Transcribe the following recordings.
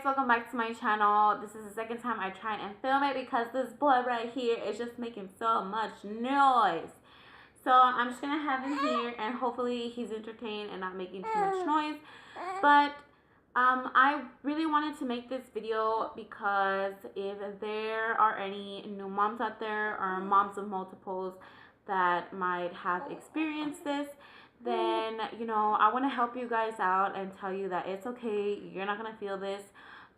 welcome back to my channel. This is the second time I try and film it because this boy right here is just making so much noise. So I'm just gonna have him here and hopefully he's entertained and not making too much noise. But I really wanted to make this video because if there are any new moms out there or moms of multiples that might have experienced this, then I want to help you guys out and tell you that it's okay. You're not gonna feel this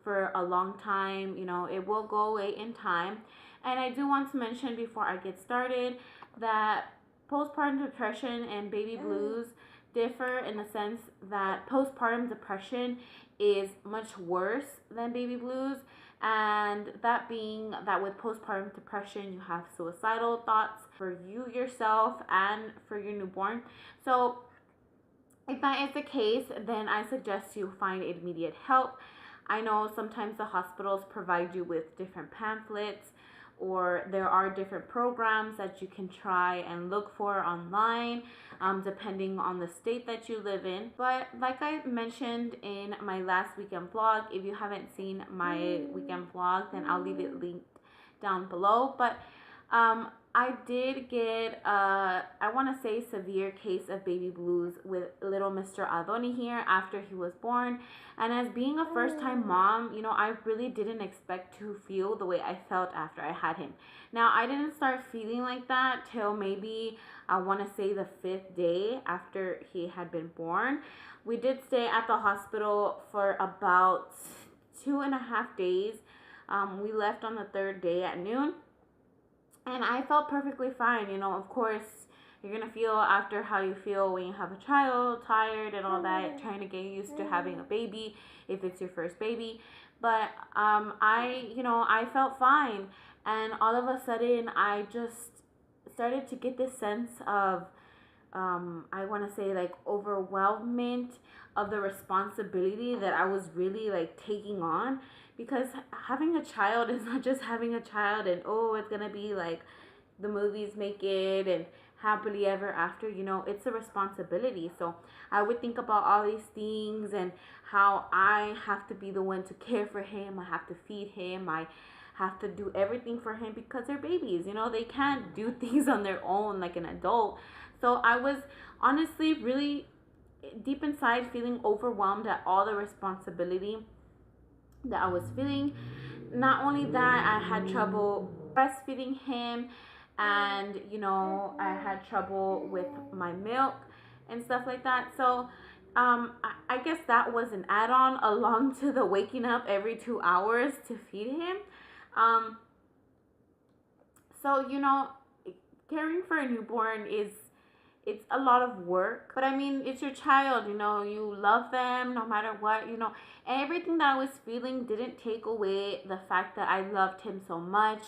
for a long time. It will go away in time. And I do want to mention before I get started that postpartum depression and baby blues differ in the sense that postpartum depression is much worse than baby blues, and that being that with postpartum depression you have suicidal thoughts for you yourself and for your newborn. So if that is the case, then I suggest you find immediate help. I know sometimes the hospitals provide you with different pamphlets, or there are different programs that you can try and look for online, depending on the state that you live in. But like I mentioned in my last weekend vlog, if you haven't seen my weekend vlog, then I'll leave it linked down below. But I did get I want to say severe case of baby blues with little Mr. Adoni here after he was born. And as being a first-time mom, I really didn't expect to feel the way I felt after I had him. Now, I didn't start feeling like that till maybe I want to say the 5th day after he had been born. We did stay at the hospital for about 2.5 days. We left on the 3rd day at noon. And I felt perfectly fine. Of course, you're going to feel after how you feel when you have a child, tired and all that, trying to get used to having a baby if it's your first baby. But I felt fine. And all of a sudden, I just started to get this sense of, I want to say like overwhelmment of the responsibility that I was really like taking on. Because having a child is not just having a child and it's gonna be like the movies make it and happily ever after. It's a responsibility. So I would think about all these things and how I have to be the one to care for him. I have to feed him. I have to do everything for him because they're babies. They can't do things on their own like an adult. So I was honestly really deep inside feeling overwhelmed at all the responsibility that I was feeling. Not only that, I had trouble breastfeeding him, and I had trouble with my milk and stuff like that. So I guess that was an add-on along to the waking up every 2 hours to feed him. So caring for a newborn it's a lot of work, but I mean, it's your child, you love them no matter what, and everything that I was feeling didn't take away the fact that I loved him so much,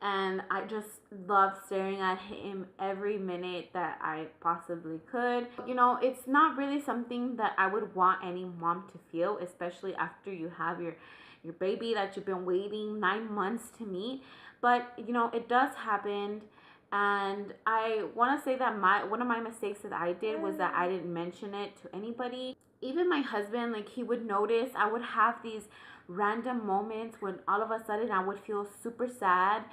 and I just loved staring at him every minute that I possibly could. It's not really something that I would want any mom to feel, especially after you have your baby that you've been waiting 9 months to meet. But it does happen. And I want to say that one of my mistakes that I did was that I didn't mention it to anybody. Even my husband, like, he would notice. I would have these random moments when all of a sudden I would feel super sad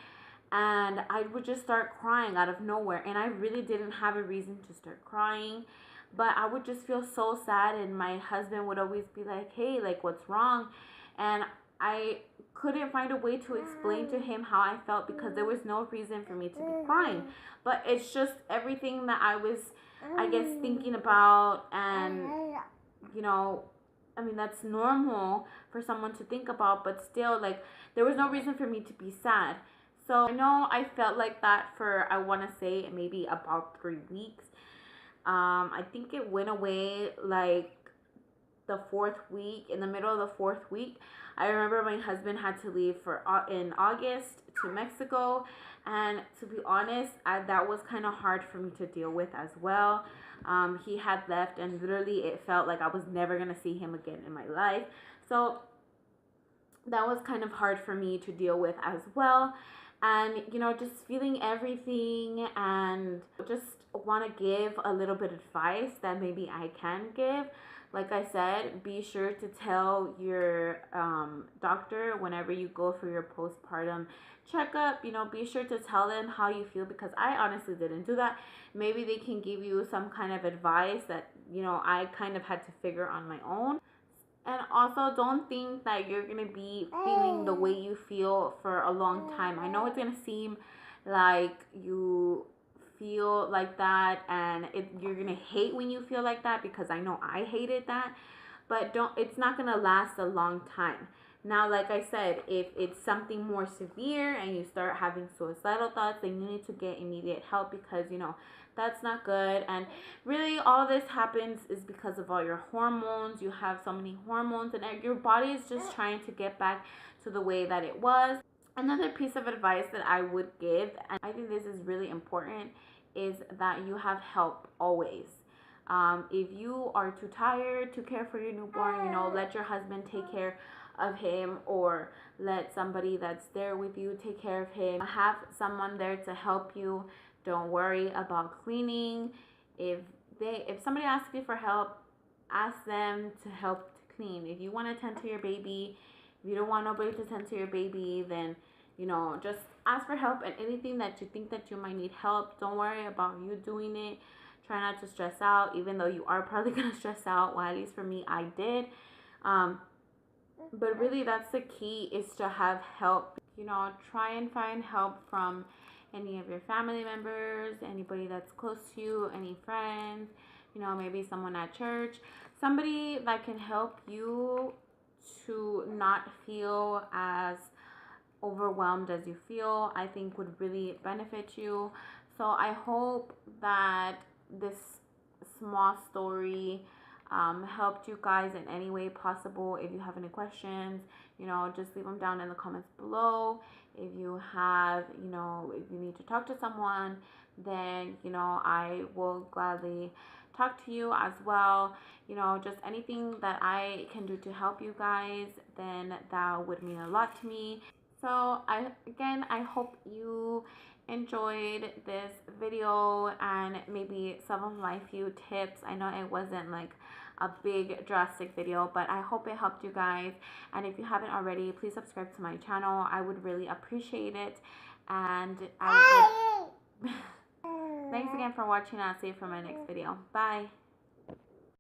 and I would just start crying out of nowhere. And I really didn't have a reason to start crying, but I would just feel so sad, and my husband would always be like, hey, like, what's wrong? And I couldn't find a way to explain to him how I felt because there was no reason for me to be crying. But it's just everything that I was, I guess, thinking about. And, I mean, that's normal for someone to think about, but still, like, there was no reason for me to be sad. So I know I felt like that for, I want to say, maybe about 3 weeks. I think it went away like the 4th week. In the middle of the 4th week, I remember my husband had to leave in August to Mexico, and to be honest, that was kind of hard for me to deal with as well. He had left, and literally it felt like I was never gonna see him again in my life. So that was kind of hard for me to deal with as well. and just feeling everything, and just want to give a little bit of advice that maybe I can give. Like I said, be sure to tell your doctor whenever you go for your postpartum checkup. Be sure to tell them how you feel, because I honestly didn't do that. Maybe they can give you some kind of advice that I kind of had to figure on my own. And also, don't think that you're going to be feeling the way you feel for a long time. I know it's going to seem like you feel like that, and you're going to hate when you feel like that, because I know I hated that. But it's not going to last a long time. Now, like I said, if it's something more severe and you start having suicidal thoughts, then you need to get immediate help, because that's not good. And really, all this happens is because of all your hormones. You have so many hormones, and your body is just trying to get back to the way that it was. Another piece of advice that I would give, and I think this is really important, is that you have help always. If you are too tired to care for your newborn, let your husband take care of him, or let somebody that's there with you take care of him. Have someone there to help you. Don't worry about cleaning. If somebody asks you for help, ask them to help to clean. If you want to tend to your baby, if you don't want nobody to tend to your baby, then just ask for help. And anything that you think that you might need help, don't worry about you doing it. Try not to stress out, even though you are probably gonna stress out. Well, at least for me, I did. But really, that's the key, is to have help. Try and find help from any of your family members, anybody that's close to you, any friends, maybe someone at church, somebody that can help you to not feel as overwhelmed as you feel, I think would really benefit you. So I hope that this small story helped you guys in any way possible. If you have any questions, just leave them down in the comments below. If you have, if you need to talk to someone, then, I will gladly talk to you as well. Just anything that I can do to help you guys, then that would mean a lot to me. So I hope you enjoyed this video, and maybe some of my few tips. I know it wasn't like a big drastic video, but I hope it helped you guys. And if you haven't already, please subscribe to my channel. I would really appreciate it. And I would thanks again for watching. I'll see you for my next video. Bye.